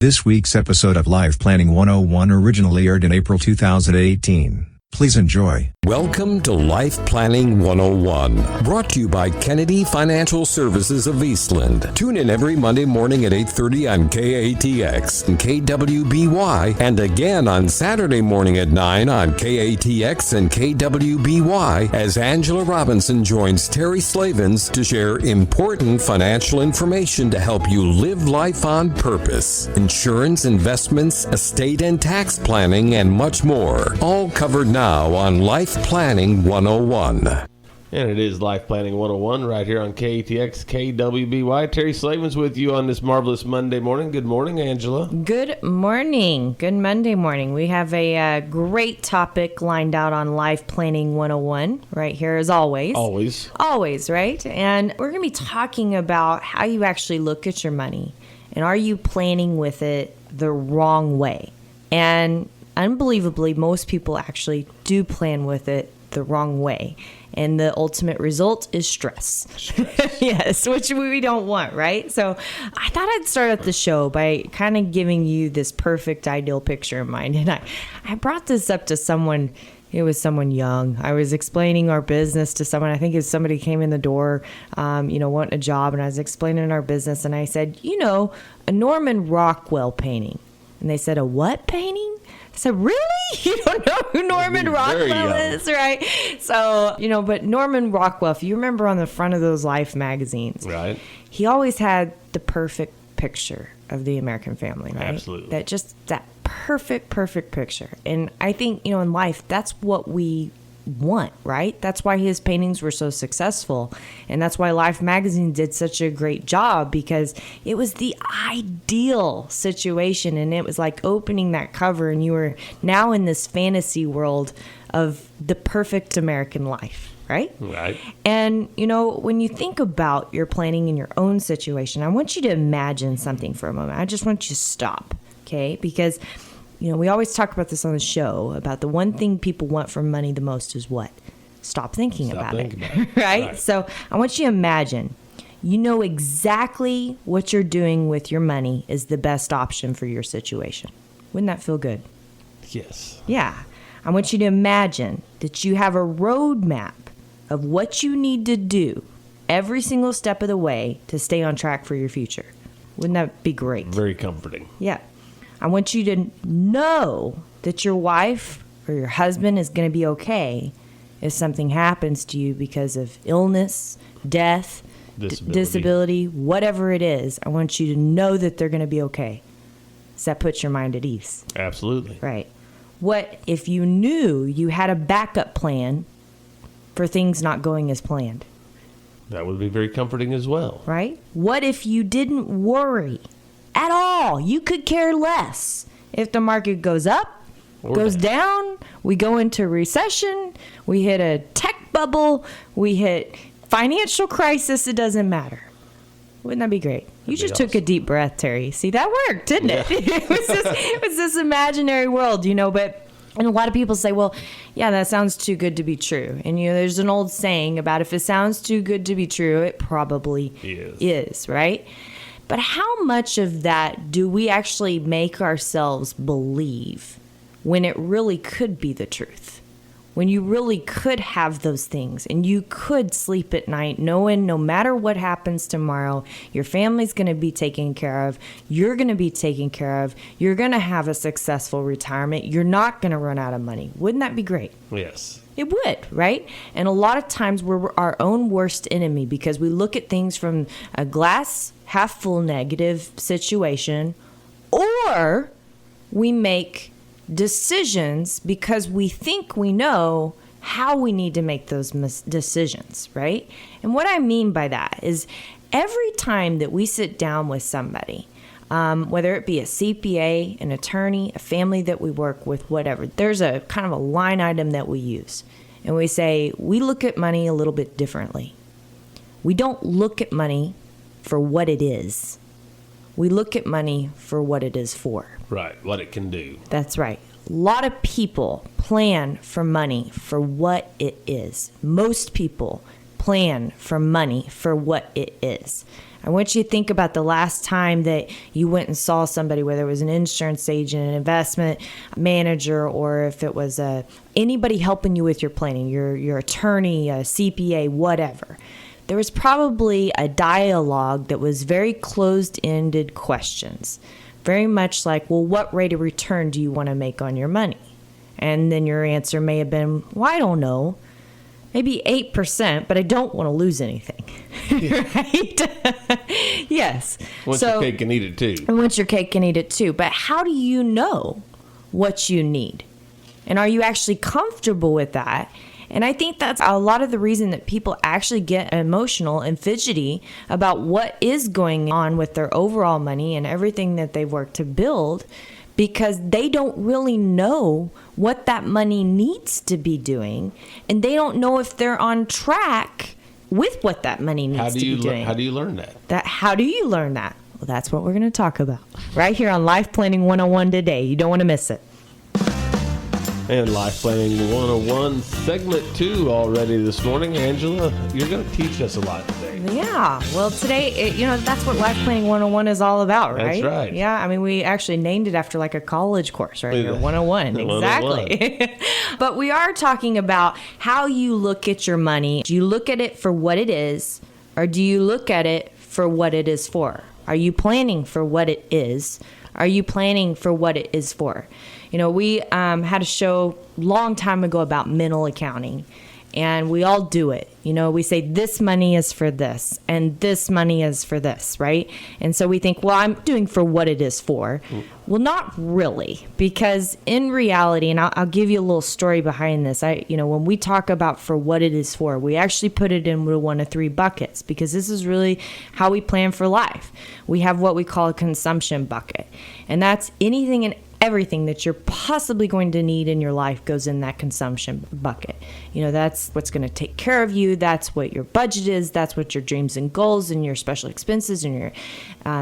This week's episode of Life Planning 101 originally aired in April 2018. Please enjoy. Welcome to Life Planning 101, brought to you by Kennedy Financial Services of Eastland. Tune in every Monday morning at 8:30 on KATX and KWBY, and again on Saturday morning at 9 on KATX and KWBY as Angela Robinson joins Terry Slavens to share important financial information to help you live life on purpose. Insurance, investments, estate and tax planning, and much more. All covered now on Life Planning 101. And it is Life Planning 101 right here on KATX, KWBY. Terry Slavens with you on this marvelous Monday morning. Good morning, Angela. Good morning. Good Monday morning. We have a great topic lined out on Life Planning 101 right here as always. Always, right? And we're going to be talking about how you actually look at your money. And are you planning with it the wrong way? And unbelievably, most people actually do plan with it the wrong way. And the ultimate result is stress. Yes, which we don't want, right? So I thought I'd start out the show by kind of giving you this perfect ideal picture in mind. And I brought this up to someone. It was someone young. I was explaining our business to someone. I think it was somebody came in the door, wanting a job. And I was explaining our business. And I said, a Norman Rockwell painting. And they said, a what painting? I said, really? You don't know who Norman Rockwell is, right? So, but Norman Rockwell, if you remember on the front of those Life magazines, right? He always had the perfect picture of the American family, right? Absolutely. That perfect picture. And I think, in life, that's what we want, right? That's why his paintings were so successful. And that's why Life magazine did such a great job, because it was the ideal situation. And it was like opening that cover and you were now in this fantasy world of the perfect American life, right? Right. And, when you think about your planning in your own situation, I want you to imagine something for a moment. I just want you to stop, okay? Because we always talk about this on the show, about the one thing people want from money the most is what? Stop thinking about it. Right? So I want you to imagine, you know exactly what you're doing with your money is the best option for your situation. Wouldn't that feel good? Yes. Yeah. I want you to imagine that you have a roadmap of what you need to do every single step of the way to stay on track for your future. Wouldn't that be great? Very comforting. Yeah. I want you to know that your wife or your husband is going to be okay if something happens to you because of illness, death, disability, whatever it is. I want you to know that they're going to be okay. So that puts your mind at ease. Absolutely. Right. What if you knew you had a backup plan for things not going as planned? That would be very comforting as well. Right? What if you didn't worry at all? You could care less if the market goes up, goes down, we go into recession, we hit a tech bubble, we hit financial crisis, it doesn't matter. Wouldn't that be great? You just took a deep breath, Terry. See, that worked, didn't it? It was this imaginary world, but and a lot of people say, well, yeah, that sounds too good to be true. And, there's an old saying about if it sounds too good to be true, it probably is, right? But how much of that do we actually make ourselves believe when it really could be the truth? When you really could have those things and you could sleep at night knowing no matter what happens tomorrow, your family's going to be taken care of, you're going to be taken care of, you're going to have a successful retirement, you're not going to run out of money. Wouldn't that be great? Yes. It would, right? And a lot of times we're our own worst enemy because we look at things from a glass half full negative situation, or we make decisions because we think we know how we need to make those decisions, right? And what I mean by that is every time that we sit down with somebody, whether it be a CPA, an attorney, a family that we work with, whatever, there's a kind of a line item that we use. And we say, we look at money a little bit differently. We don't look at money for what it is. We look at money for what it is for. Right, what it can do. That's right. A lot of people plan for money for what it is. Most people plan for money for what it is. I want you to think about the last time that you went and saw somebody, whether it was an insurance agent, an investment manager, or if it was anybody helping you with your planning, your attorney, a CPA, whatever. There was probably a dialogue that was very closed-ended questions. Very much like, well, what rate of return do you want to make on your money? And then your answer may have been, well, I don't know. Maybe 8%, but I don't want to lose anything. Right? Yes. Want your cake and eat it too. And want your cake and eat it too. But how do you know what you need? And are you actually comfortable with that? And I think that's a lot of the reason that people actually get emotional and fidgety about what is going on with their overall money and everything that they've worked to build, because they don't really know what that money needs to be doing, and they don't know if they're on track with what that money needs to be doing. How do you learn that? How do you learn that? Well, that's what we're going to talk about right here on Life Planning 101 today. You don't want to miss it. And Life Planning 101 segment 2 already this morning. Angela, you're going to teach us a lot today. Yeah. Well, today, that's what Life Planning 101 is all about, right? That's right. Yeah. I mean, we actually named it after like a college course, right? 101. Exactly. But we are talking about how you look at your money. Do you look at it for what it is, or do you look at it for what it is for? Are you planning for what it is? Are you planning for what it is for? We had a show a long time ago about mental accounting, and we all do it. We say this money is for this, and this money is for this, right? And so we think, well, I'm doing for what it is for. Well, not really, because in reality, and I'll give you a little story behind this. When we talk about for what it is for, we actually put it into one of 3 buckets, because this is really how we plan for life. We have what we call a consumption bucket, and that's anything and everything that you're possibly going to need in your life goes in that consumption bucket. That's what's going to take care of you. That's what your budget is. That's what your dreams and goals and your special expenses and your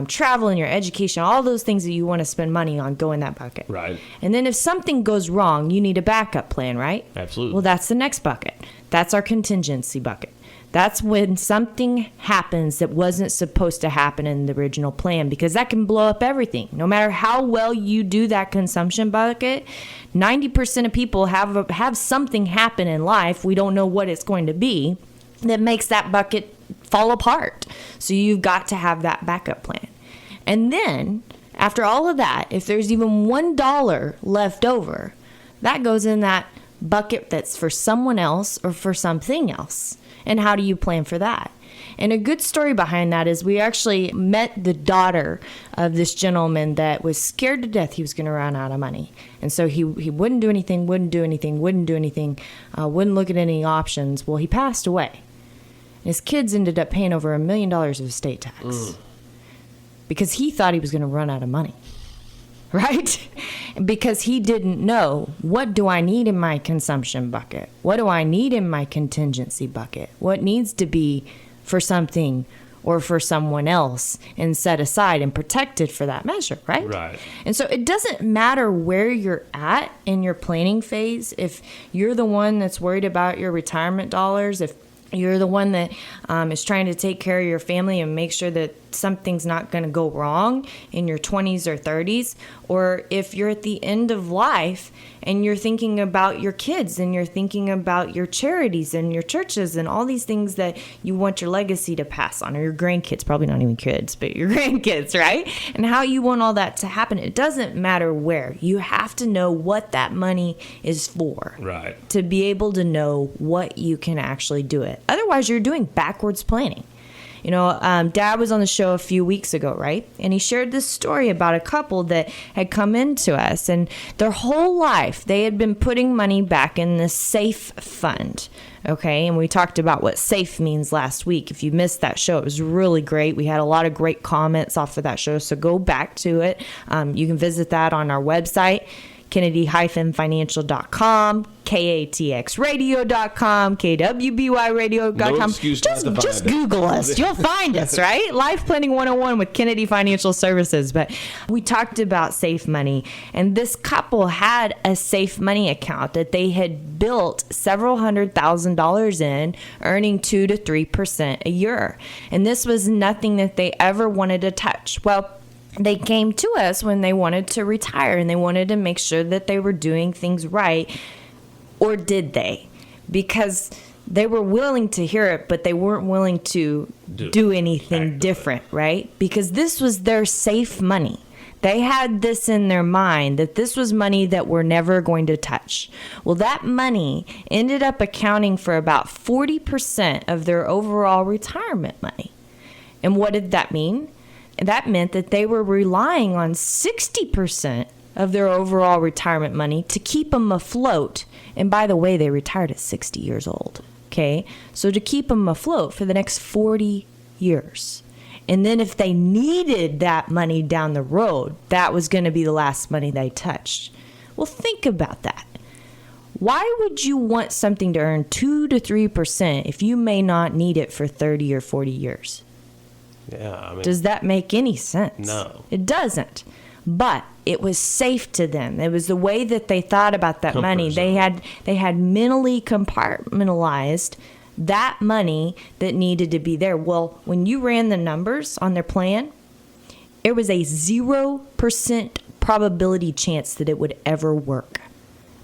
travel and your education, all those things that you want to spend money on go in that bucket. Right. And then if something goes wrong, you need a backup plan, right? Absolutely. Well, that's the next bucket. That's our contingency bucket. That's when something happens that wasn't supposed to happen in the original plan, because that can blow up everything. No matter how well you do that consumption bucket, 90% of people have something happen in life, we don't know what it's going to be, that makes that bucket fall apart. So you've got to have that backup plan. And then, after all of that, if there's even $1 left over, that goes in that bucket that's for someone else or for something else. And how do you plan for that? And a good story behind that is we actually met the daughter of this gentleman that was scared to death he was going to run out of money. And so he wouldn't do anything, wouldn't look at any options. Well, he passed away. His kids ended up paying over $1 million of estate tax because he thought he was going to run out of money. Right? Because he didn't know, what do I need in my consumption bucket? What do I need in my contingency bucket? What needs to be for something or for someone else and set aside and protected for that measure, right? Right. And so it doesn't matter where you're at in your planning phase. If you're the one that's worried about your retirement dollars, if you're the one that is trying to take care of your family and make sure that something's not going to go wrong in your 20s or 30s, or if you're at the end of life and you're thinking about your kids and you're thinking about your charities and your churches and all these things that you want your legacy to pass on, or your grandkids, probably not even kids, but your grandkids, right? And how you want all that to happen. It doesn't matter where. You have to know what that money is for. Right. To be able to know what you can actually do it. Otherwise, you're doing backwards planning. Dad was on the show a few weeks ago, right? And he shared this story about a couple that had come into us, and their whole life they had been putting money back in this safe fund. Okay, and we talked about what safe means last week. If you missed that show, it was really great. We had a lot of great comments off of that show, so go back to it. You can visit that on our website, Kennedy-financial.com, KATXradio.com, KWBYradio.com. No excuse not to find just it. Google us. You'll find us, right? Life Planning 101 with Kennedy Financial Services. But we talked about safe money, and this couple had a safe money account that they had built several $100,000 in, earning 2 to 3% a year. And this was nothing that they ever wanted to touch. Well, they came to us when they wanted to retire, and they wanted to make sure that they were doing things right. Or did they? Because they were willing to hear it, but they weren't willing to do anything different, right? Because this was their safe money. They had this in their mind that this was money that we're never going to touch. Well, that money ended up accounting for about 40% of their overall retirement money. And what did that mean? That meant that they were relying on 60% of their overall retirement money to keep them afloat. And by the way, they retired at 60 years old. Okay? So to keep them afloat for the next 40 years. And then if they needed that money down the road, that was going to be the last money they touched. Well, think about that. Why would you want something to earn 2 to 3% if you may not need it for 30 or 40 years? Yeah, does that make any sense? No. It doesn't. But it was safe to them. It was the way that they thought about that money. They had mentally compartmentalized that money that needed to be there. Well, when you ran the numbers on their plan, it was a 0% probability chance that it would ever work.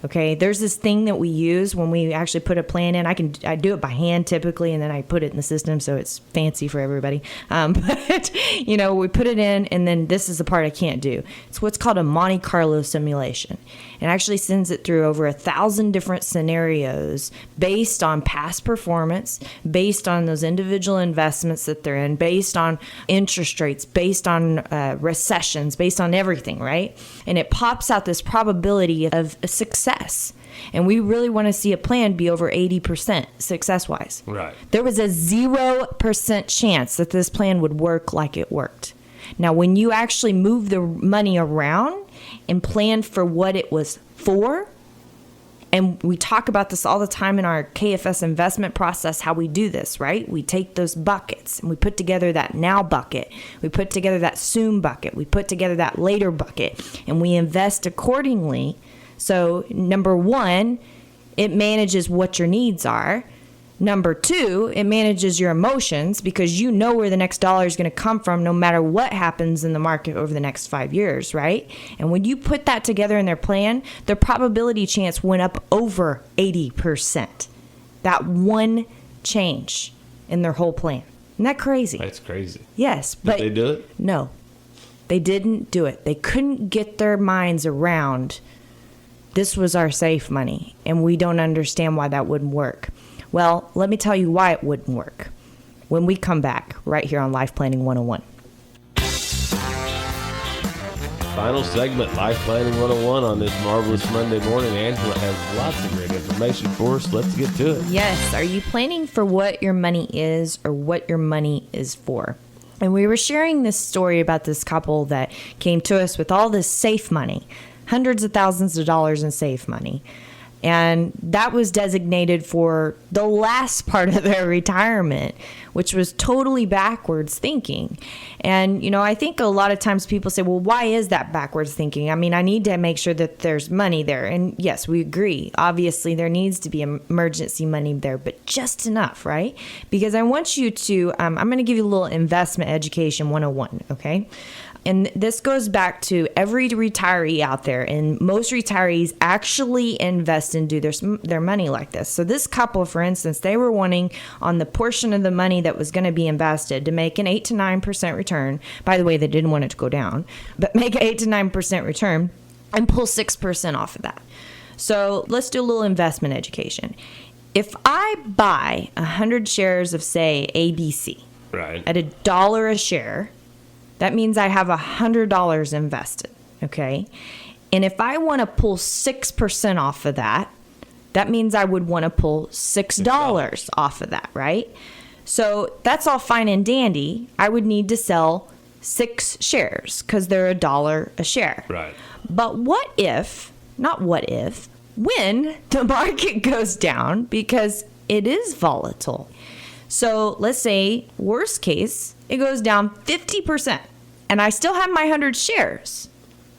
Okay, there's this thing that we use when we actually put a plan in. I do it by hand typically, and then I put it in the system, so it's fancy for everybody. But we put it in, and then this is the part I can't do. It's what's called a Monte Carlo simulation. It actually sends it through over 1,000 different scenarios based on past performance, based on those individual investments that they're in, based on interest rates, based on recessions, based on everything, right? And it pops out this probability of success. And we really want to see a plan be over 80% success-wise. Right. There was a 0% chance that this plan would work like it worked. Now, when you actually move the money around and plan for what it was for, and we talk about this all the time in our KFS investment process, how we do this, right? We take those buckets and we put together that now bucket. We put together that soon bucket. We put together that later bucket, and we invest accordingly. So, number one, it manages what your needs are. Number two, it manages your emotions because you know where the next dollar is going to come from no matter what happens in the market over the next 5 years, right? And when you put that together in their plan, their probability chance went up over 80%. That one change in their whole plan. Isn't that crazy? That's crazy. Yes. But did they do it? No. They didn't do it. They couldn't get their minds around this was our safe money, and we don't understand why that wouldn't work. Well, let me tell you why it wouldn't work when we come back right here on Life Planning 101. Final segment, Life Planning 101 on this marvelous Monday morning. Angela has lots of great information for us. Let's get to it. Yes. Are you planning for what your money is or what your money is for? And we were sharing this story about this couple that came to us with all this safe money. Hundreds of thousands of dollars in safe money. And that was designated for the last part of their retirement, which was totally backwards thinking. And, I think a lot of times people say, well, why is that backwards thinking? I mean, I need to make sure that there's money there. And yes, we agree. Obviously, there needs to be emergency money there, but just enough, right? Because I want you to, I'm going to give you a little investment education 101, okay? And this goes back to every retiree out there, and most retirees actually invest and do their money like this. So this couple, for instance, they were wanting on the portion of the money that was going to be invested to make an 8 to 9% return. By the way, they didn't want it to go down, but make an 8 to 9% return and pull 6% off of that. So let's do a little investment education. If I buy 100 shares of, say, ABC right, at $1 a share, that means I have $100 invested, okay? And if I want to pull 6% off of that, that means I would want to pull $6 off of that, right? So that's all fine and dandy. I would need to sell 6 shares because they're $1 a share. Right. But what if not what if, when the market goes down, because it is volatile. So let's say, worst case, it goes down 50%, and I still have my 100 shares,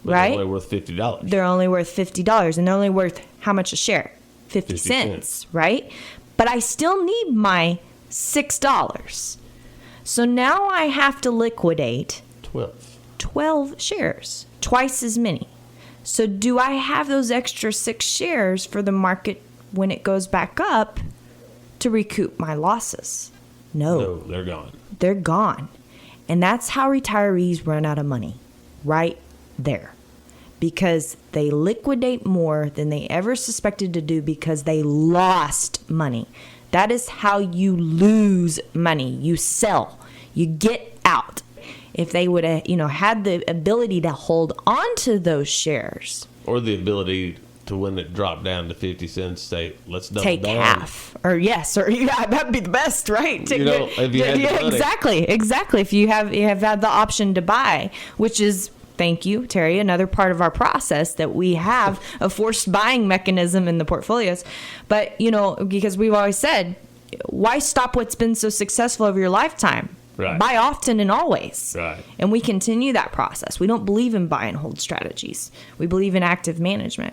right? They're only worth $50. They're only worth $50, and they're only worth how much a share? 50 cents, right? But I still need my $6. So now I have to liquidate 12 shares, twice as many. So do I have those extra 6 shares for the market when it goes back up to recoup my losses? No, they're gone. They're gone. And that's how retirees run out of money, right there. Because they liquidate more than they ever suspected to do because they lost money. That is how you lose money. You sell. You get out. If they would have, had the ability to hold on to those shares. Or the ability to, when it dropped down to 50 cents, say, let's double take down. half. Or that'd be the best, right? If you had the money. Exactly. If you have had the option to buy, which is, thank you, Terry, another part of our process that we have a forced buying mechanism in the portfolios. But, because we've always said, why stop what's been so successful over your lifetime? Right. Buy often and always. Right. And we continue that process. We don't believe in buy and hold strategies. We believe in active management.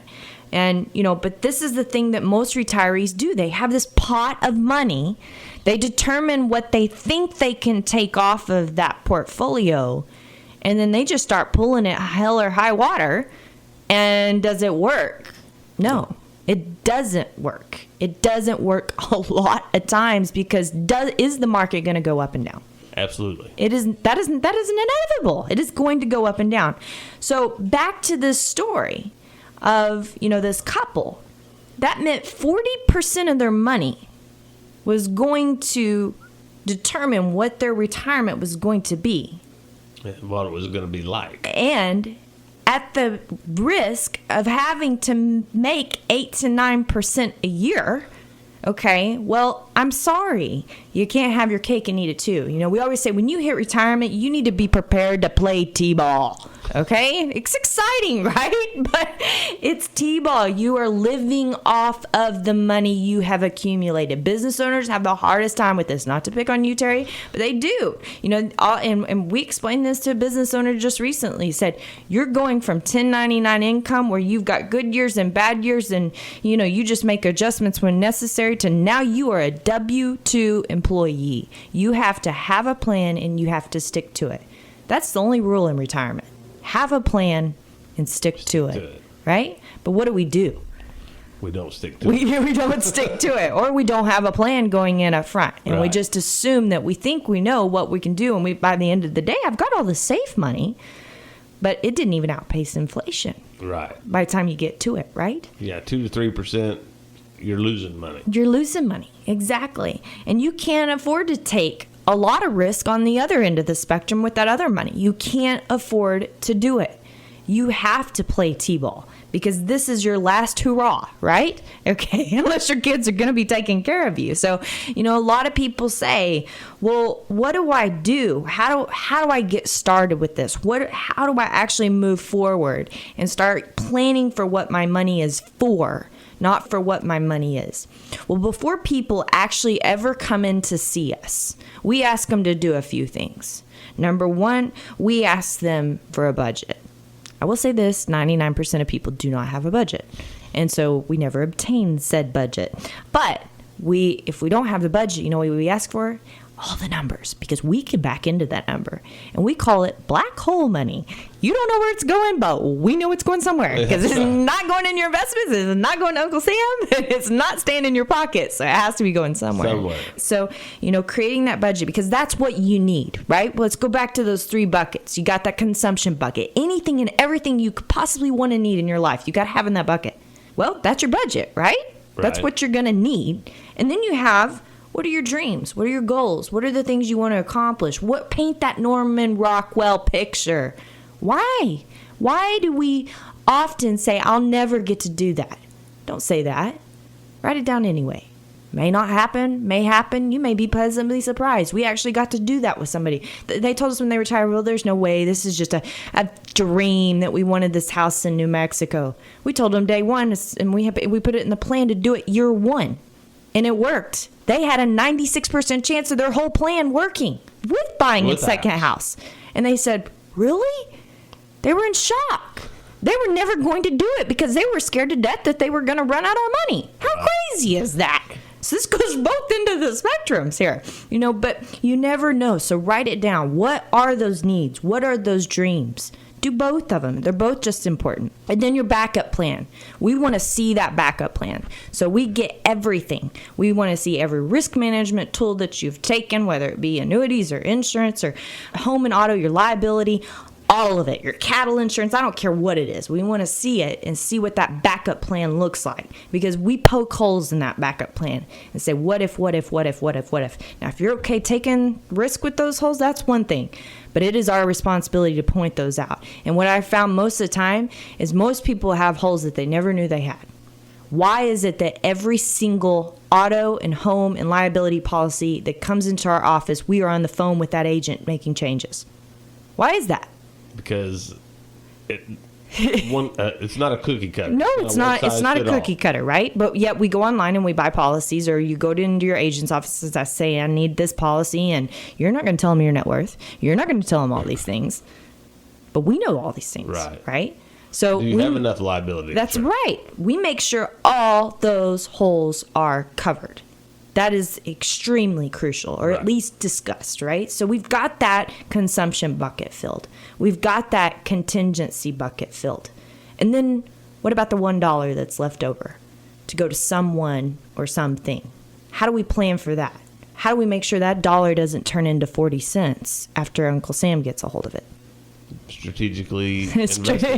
And, but this is the thing that most retirees do. They have this pot of money. They determine what they think they can take off of that portfolio. And then they just start pulling it hell or high water. And does it work? No, it doesn't work. It doesn't work a lot of times because is the market going to go up and down? Absolutely. That is inevitable. It is going to go up and down. So back to this story of, this couple. That meant 40% of their money was going to determine what their retirement was going to be. What it was going to be like. And at the risk of having to make 8 to 9% a year. Okay, well, I'm sorry. You can't have your cake and eat it too. We always say when you hit retirement, you need to be prepared to play t-ball. Okay? It's exciting, right? But it's t-ball. You are living off of the money you have accumulated. Business owners have the hardest time with this. Not to pick on you, Terry, but they do. And we explained this to a business owner just recently. He said, you're going from 1099 income where you've got good years and bad years and, you just make adjustments when necessary to now you are a W-2 employee. You have to have a plan and you have to stick to it. That's the only rule in retirement. Have a plan and stick to it. Right? But what do? We don't stick to it. We don't stick to it. Or we don't have a plan going in up front. And we just assume that we think we know what we can do. And by the end of the day, I've got all the safe money. But it didn't even outpace inflation. Right. By the time you get to it, right? Yeah, 2 to 3%, you're losing money. You're losing money. Exactly. And you can't afford to take a lot of risk on the other end of the spectrum with that other money. You can't afford to do it. You have to play t-ball because this is your last hurrah, right? Okay, unless your kids are going to be taking care of you. So, a lot of people say, well, what do I do? How do I get started with this? How do I actually move forward and start planning for what my money is for? Not for what my money is. Well, before people actually ever come in to see us, we ask them to do a few things. Number one, we ask them for a budget. I will say this, 99% of people do not have a budget. And so we never obtain said budget. But if we don't have the budget, what we ask for? All the numbers, because we can back into that number. And we call it black hole money. You don't know where it's going, but we know it's going somewhere. Because it's not going in your investments. It's not going to Uncle Sam. It's not staying in your pocket. So it has to be going somewhere. So, creating that budget, because that's what you need, right? Well, let's go back to those 3 buckets. You got that consumption bucket. Anything and everything you could possibly want to need in your life, you got to have in that bucket. Well, that's your budget, right? That's what you're going to need. And then you have... what are your dreams? What are your goals? What are the things you want to accomplish? Paint that Norman Rockwell picture. Why? Why do we often say, I'll never get to do that? Don't say that. Write it down anyway. May not happen, may happen. You may be pleasantly surprised. We actually got to do that with somebody. They told us when they retired, well, there's no way. This is just a dream that we wanted this house in New Mexico. We told them day one, and we put it in the plan to do it year one. And it worked. They had a 96% chance of their whole plan working with buying a second house. And they said, really? They were in shock. They were never going to do it because they were scared to death that they were going to run out of money. How crazy is that? So this goes both into the spectrums here, but you never know. So write it down. What are those needs? What are those dreams? Do both of them. They're both just important. And then your backup plan. We want to see that backup plan. So we get everything. We want to see every risk management tool that you've taken, whether it be annuities or insurance or home and auto, your liability, all of it, your cattle insurance, I don't care what it is. We want to see it and see what that backup plan looks like, because we poke holes in that backup plan and say, what if? Now, if you're okay taking risk with those holes, that's one thing, but it is our responsibility to point those out. And what I found most of the time is most people have holes that they never knew they had. Why is it that every single auto and home and liability policy that comes into our office, we are on the phone with that agent making changes? Why is that? Because it's not a cookie cutter. No, it's not. It's not a cookie cutter, right? But yet we go online and we buy policies, or you go into your agent's offices that say, I need this policy, and you're not going to tell them your net worth. You're not going to tell them all these things. But we know all these things, right? So do you have enough liability? That's right. We make sure all those holes are covered. That is extremely crucial, or at least discussed, right? So we've got that consumption bucket filled. We've got that contingency bucket filled. And then what about the $1 that's left over to go to someone or something? How do we plan for that? How do we make sure that dollar doesn't turn into 40 cents after Uncle Sam gets a hold of it? Strategically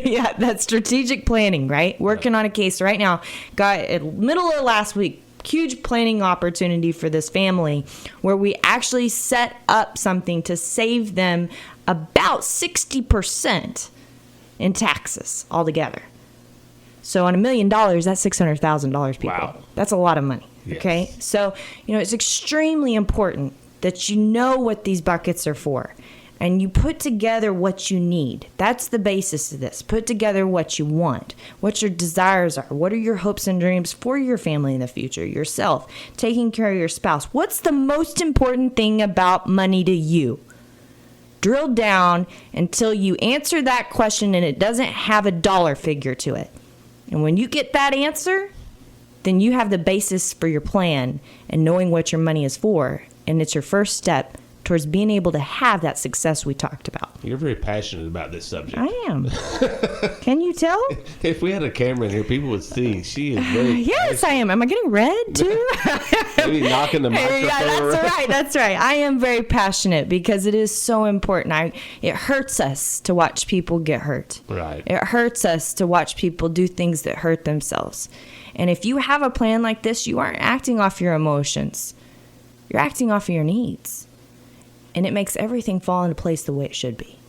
yeah, that's strategic planning, right? Working on a case right now. Got it middle of last week. Huge planning opportunity for this family where we actually set up something to save them about 60% in taxes altogether. So on $1 million, that's $600,000, people. Wow. That's a lot of money. Yes. Okay. So, it's extremely important that you know what these buckets are for. And you put together what you need. That's the basis of this. Put together what you want, what your desires are. What are your hopes and dreams for your family in the future, yourself, taking care of your spouse? What's the most important thing about money to you? Drill down until you answer that question and it doesn't have a dollar figure to it. And when you get that answer, then you have the basis for your plan and knowing what your money is for. And it's your first step towards being able to have that success we talked about. You're very passionate about this subject. I am. Can you tell? If we had a camera in here, people would see she is very Yes, I am. Am I getting red too? Maybe knocking the microphone around. That's right. I am very passionate because it is so important. It hurts us to watch people get hurt. Right. It hurts us to watch people do things that hurt themselves. And if you have a plan like this, you aren't acting off your emotions. You're acting off of your needs. And it makes everything fall into place the way it should be.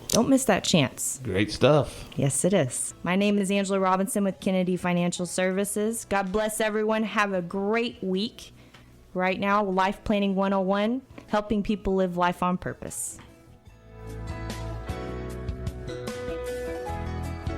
Don't miss that chance. Great stuff. Yes, it is. My name is Angela Robinson with Kennedy Financial Services. God bless everyone. Have a great week. Right now, Life Planning 101, helping people live life on purpose.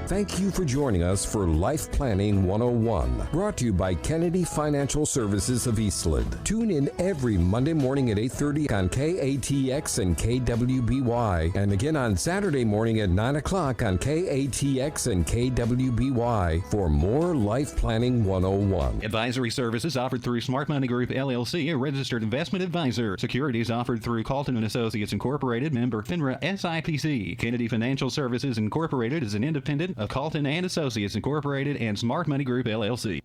Thank you for joining us for Life Planning 101, brought to you by Kennedy Financial Services of Eastland. Tune in every Monday morning at 8:30 on KATX and KWBY, and again on Saturday morning at 9 o'clock on KATX and KWBY for more Life Planning 101. Advisory services offered through Smart Money Group, LLC, a registered investment advisor. Securities offered through Calton & Associates Incorporated, member FINRA SIPC. Kennedy Financial Services Incorporated is an independent of Calton & Associates Incorporated and Smart Money Group, LLC.